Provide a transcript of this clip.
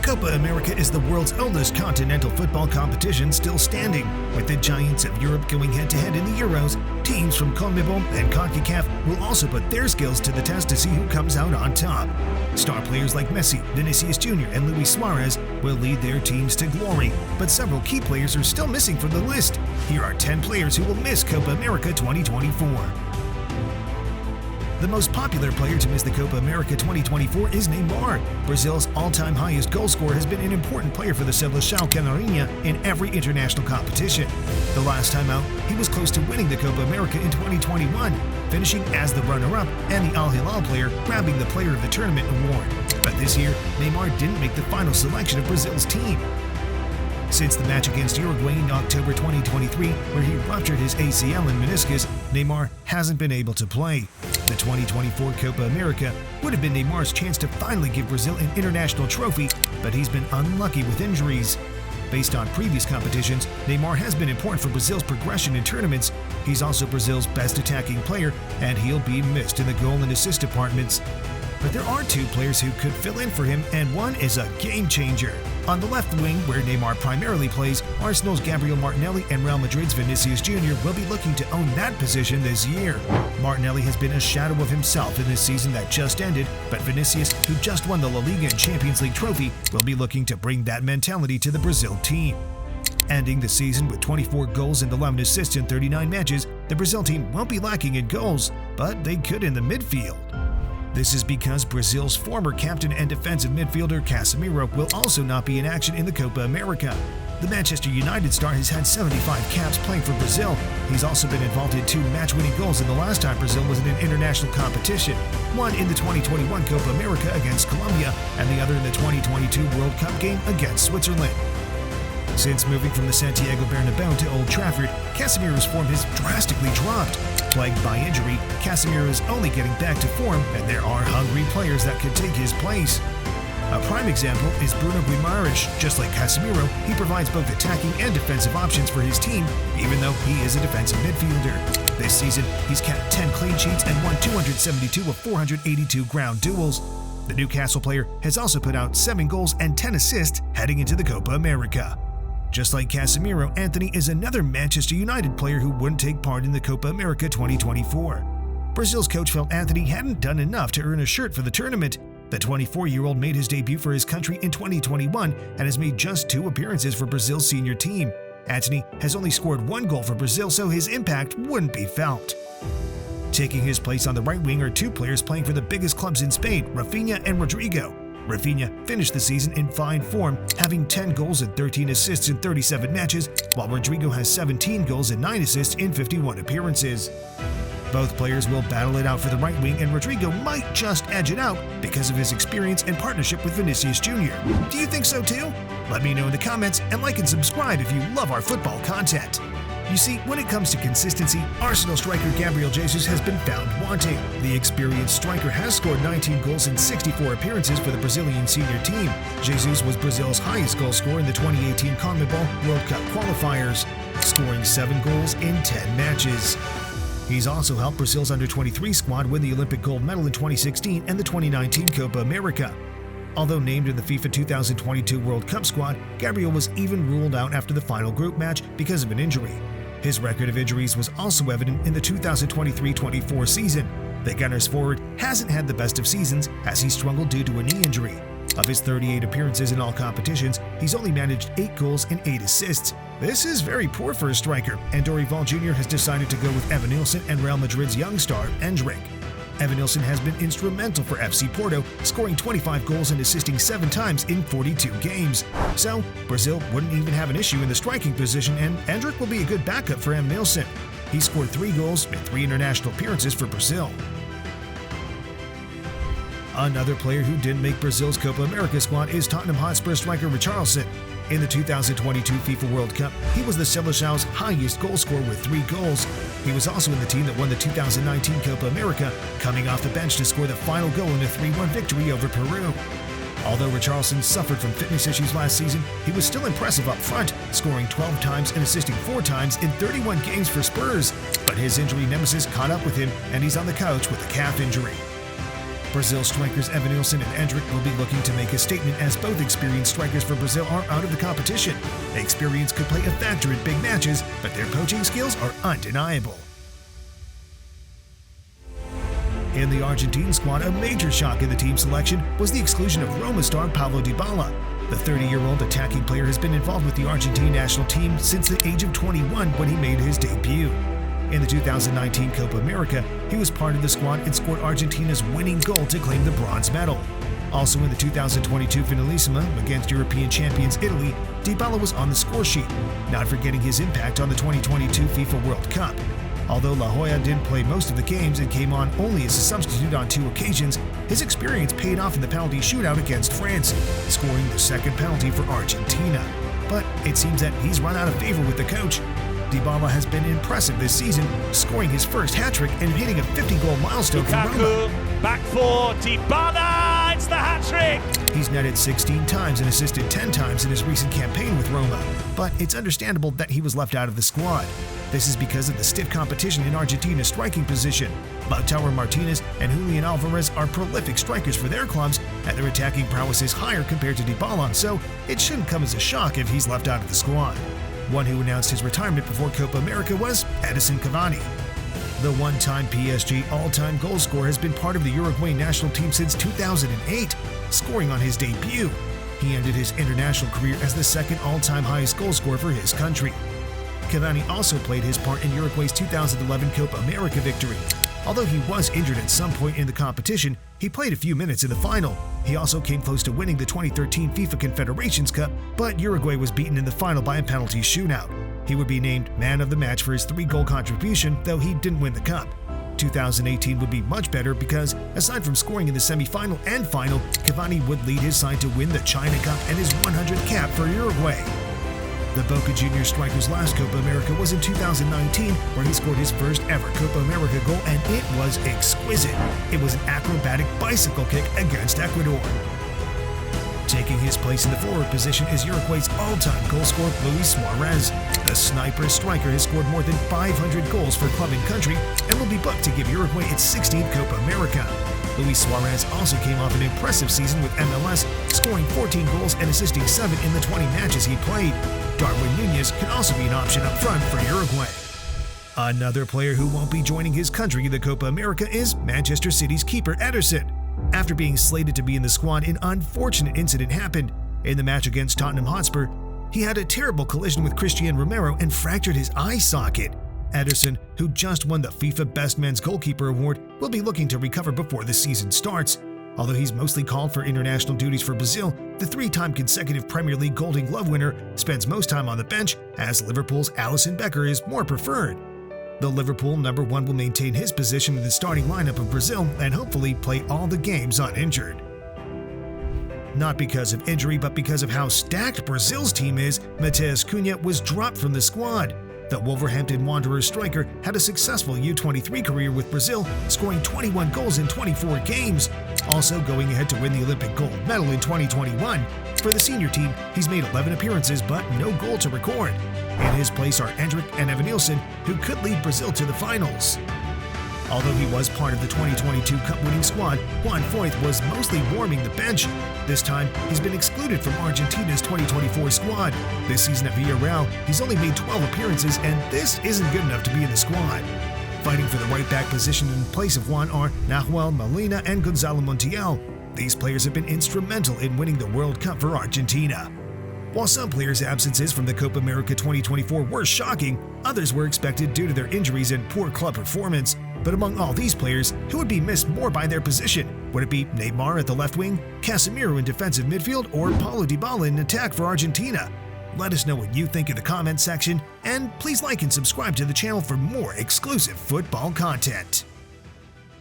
Copa America is the world's oldest continental football competition still standing. With the giants of Europe going head-to-head in the Euros, teams from CONMEBOL and CONCACAF will also put their skills to the test to see who comes out on top. Star players like Messi, Vinicius Jr., and Luis Suarez will lead their teams to glory, but several key players are still missing from the list. Here are 10 players who will miss Copa America 2024. The most popular player to miss the Copa America 2024 is Neymar. Brazil's all-time highest goal scorer has been an important player for the Seleção Canarinha in every international competition. The last time out, he was close to winning the Copa America in 2021, finishing as the runner-up and the Al Hilal player grabbing the Player of the Tournament award. But this year, Neymar didn't make the final selection of Brazil's team. Since the match against Uruguay in October 2023, where he ruptured his ACL and meniscus, Neymar hasn't been able to play. The 2024 Copa America would have been Neymar's chance to finally give Brazil an international trophy, but he's been unlucky with injuries. Based on previous competitions, Neymar has been important for Brazil's progression in tournaments. He's also Brazil's best attacking player, and he'll be missed in the goal and assist departments. But there are two players who could fill in for him, and one is a game changer. On the left wing, where Neymar primarily plays, Arsenal's Gabriel Martinelli and Real Madrid's Vinicius Jr. will be looking to own that position this year. Martinelli has been a shadow of himself in this season that just ended, but Vinicius, who just won the La Liga and Champions League trophy, will be looking to bring that mentality to the Brazil team. Ending the season with 24 goals and 11 assists in 39 matches, the Brazil team won't be lacking in goals, but they could in the midfield. This is because Brazil's former captain and defensive midfielder Casemiro will also not be in action in the Copa America. The Manchester United star has had 75 caps playing for Brazil. He's also been involved in 2 match-winning goals in the last time Brazil was in an international competition, one in the 2021 Copa America against Colombia and the other in the 2022 World Cup game against Switzerland. Since moving from the Santiago Bernabeu to Old Trafford, Casemiro's form has drastically dropped. Plagued by injury, Casemiro is only getting back to form, and there are hungry players that could take his place. A prime example is Bruno Guimaraes. Just like Casemiro, he provides both attacking and defensive options for his team, even though he is a defensive midfielder. This season, he's kept 10 clean sheets and won 272 of 482 ground duels. The Newcastle player has also put out 7 goals and 10 assists heading into the Copa America. Just like Casemiro, Anthony is another Manchester United player who wouldn't take part in the Copa America 2024. Brazil's coach felt Anthony hadn't done enough to earn a shirt for the tournament. The 24-year-old made his debut for his country in 2021 and has made just 2 appearances for Brazil's senior team. Anthony has only scored 1 goal for Brazil, so his impact wouldn't be felt. Taking his place on the right wing are 2 players playing for the biggest clubs in Spain, Rafinha and Rodrigo. Rafinha finished the season in fine form, having 10 goals and 13 assists in 37 matches, while Rodrigo has 17 goals and 9 assists in 51 appearances. Both players will battle it out for the right wing, and Rodrigo might just edge it out because of his experience and partnership with Vinicius Jr. Do you think so too? Let me know in the comments, and like and subscribe if you love our football content. You see, when it comes to consistency, Arsenal striker Gabriel Jesus has been found wanting. The experienced striker has scored 19 goals in 64 appearances for the Brazilian senior team. Jesus was Brazil's highest goal scorer in the 2018 CONMEBOL World Cup qualifiers, scoring 7 goals in 10 matches. He's also helped Brazil's under-23 squad win the Olympic gold medal in 2016 and the 2019 Copa America. Although named in the FIFA 2022 World Cup squad, Gabriel was even ruled out after the final group match because of an injury. His record of injuries was also evident in the 2023-24 season. The Gunners forward hasn't had the best of seasons as he struggled due to a knee injury. Of his 38 appearances in all competitions, he's only managed 8 goals and 8 assists. This is very poor for a striker, and Dorival Jr. has decided to go with Evan Nilsson and Real Madrid's young star, Endrick. Evan Nilsson has been instrumental for FC Porto, scoring 25 goals and assisting 7 times in 42 games. So, Brazil wouldn't even have an issue in the striking position, and Endrick will be a good backup for Evan Nilsson. He scored 3 goals in 3 international appearances for Brazil. Another player who didn't make Brazil's Copa America squad is Tottenham Hotspur striker Richarlison. In the 2022 FIFA World Cup, he was the Seleção's highest goal scorer with 3 goals. He was also in the team that won the 2019 Copa America, coming off the bench to score the final goal in a 3-1 victory over Peru. Although Richarlison suffered from fitness issues last season, he was still impressive up front, scoring 12 times and assisting 4 times in 31 games for Spurs. But his injury nemesis caught up with him, and he's on the couch with a calf injury. Brazil strikers Evanilson and Endrick will be looking to make a statement as both experienced strikers for Brazil are out of the competition. Experience could play a factor in big matches, but their poaching skills are undeniable. In the Argentine squad, a major shock in the team selection was the exclusion of Roma star Paulo Dybala. The 30-year-old attacking player has been involved with the Argentine national team since the age of 21 when he made his debut. In the 2019 Copa America, he was part of the squad and scored Argentina's winning goal to claim the bronze medal. Also in the 2022 Finalissima against European champions Italy, Dybala was on the score sheet, not forgetting his impact on the 2022 FIFA World Cup. Although La Joya didn't play most of the games and came on only as a substitute on 2 occasions, his experience paid off in the penalty shootout against France, scoring the second penalty for Argentina. But it seems that he's run out of favor with the coach. Dybala has been impressive this season, scoring his first hat-trick and hitting a 50-goal milestone for Roma. Back for Dybala, it's the hat-trick! He's netted 16 times and assisted 10 times in his recent campaign with Roma, but it's understandable that he was left out of the squad. This is because of the stiff competition in Argentina's striking position. Lautaro Martinez and Julian Alvarez are prolific strikers for their clubs, and their attacking prowess is higher compared to Dybala, so it shouldn't come as a shock if he's left out of the squad. One who announced his retirement before Copa America was Edinson Cavani. The one-time PSG all-time goal scorer has been part of the Uruguay national team since 2008, scoring on his debut. He ended his international career as the second all-time highest goal scorer for his country. Cavani also played his part in Uruguay's 2011 Copa America victory. Although he was injured at some point in the competition, he played a few minutes in the final. He also came close to winning the 2013 FIFA Confederations Cup, but Uruguay was beaten in the final by a penalty shootout. He would be named man of the match for his 3-goal contribution, though he didn't win the cup. 2018 would be much better because, aside from scoring in the semi-final and final, Cavani would lead his side to win the China Cup and his 100th cap for Uruguay. The Boca Juniors striker's last Copa America was in 2019, where he scored his first ever Copa America goal, and it was exquisite. It was an acrobatic bicycle kick against Ecuador. Taking his place in the forward position is Uruguay's all-time goal scorer Luis Suarez. The sniper striker has scored more than 500 goals for club and country and will be booked to give Uruguay its 16th Copa America. Luis Suarez also came off an impressive season with MLS, scoring 14 goals and assisting 7 in the 20 matches he played. Darwin Nunez can also be an option up front for Uruguay. Another player who won't be joining his country in the Copa America is Manchester City's keeper Ederson. After being slated to be in the squad, an unfortunate incident happened. In the match against Tottenham Hotspur, he had a terrible collision with Christian Romero and fractured his eye socket. Ederson, who just won the FIFA Best Men's Goalkeeper Award, will be looking to recover before the season starts. Although he's mostly called for international duties for Brazil, the 3-time consecutive Premier League Golden Glove winner spends most time on the bench, as Liverpool's Alisson Becker is more preferred. The Liverpool number 1 will maintain his position in the starting lineup of Brazil and hopefully play all the games uninjured. Not because of injury, but because of how stacked Brazil's team is, Matheus Cunha was dropped from the squad. The Wolverhampton Wanderers striker had a successful U23 career with Brazil, scoring 21 goals in 24 games, also going ahead to win the Olympic gold medal in 2021. For the senior team, he's made 11 appearances but no goal to record. In his place are Endrick and Evanilson, who could lead Brazil to the finals. Although he was part of the 2022 Cup-winning squad, Juan Foyth was mostly warming the bench. This time, he's been excluded from Argentina's 2024 squad. This season at Villarreal, he's only made 12 appearances, and this isn't good enough to be in the squad. Fighting for the right-back position in place of Juan are Nahuel Molina and Gonzalo Montiel. These players have been instrumental in winning the World Cup for Argentina. While some players' absences from the Copa America 2024 were shocking, others were expected due to their injuries and poor club performance. But among all these players, who would be missed more by their position? Would it be Neymar at the left wing, Casemiro in defensive midfield, or Paulo Dybala in attack for Argentina? Let us know what you think in the comments section, and please like and subscribe to the channel for more exclusive football content.